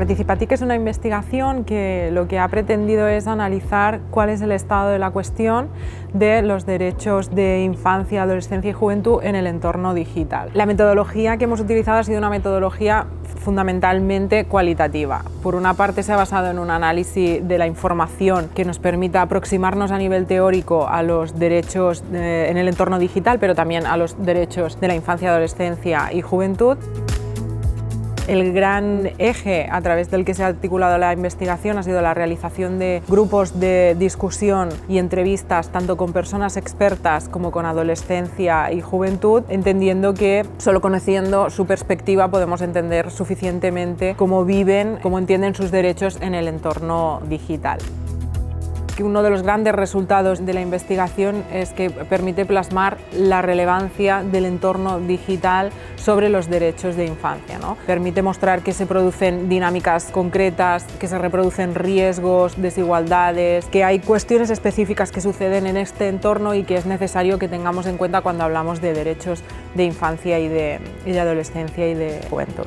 Participatic es una investigación que lo que ha pretendido es analizar cuál es el estado de la cuestión de los derechos de infancia, adolescencia y juventud en el entorno digital. La metodología que hemos utilizado ha sido una metodología fundamentalmente cualitativa. Por una parte se ha basado en un análisis de la información que nos permita aproximarnos a nivel teórico a los derechos en el entorno digital, pero también a los derechos de la infancia, adolescencia y juventud. El gran eje a través del que se ha articulado la investigación ha sido la realización de grupos de discusión y entrevistas tanto con personas expertas como con adolescencia y juventud, entendiendo que solo conociendo su perspectiva podemos entender suficientemente cómo viven, cómo entienden sus derechos en el entorno digital. Uno de los grandes resultados de la investigación es que permite plasmar la relevancia del entorno digital sobre los derechos de infancia, ¿no? Permite mostrar que se producen dinámicas concretas, que se reproducen riesgos, desigualdades, que hay cuestiones específicas que suceden en este entorno y que es necesario que tengamos en cuenta cuando hablamos de derechos de infancia y de adolescencia y de juventud.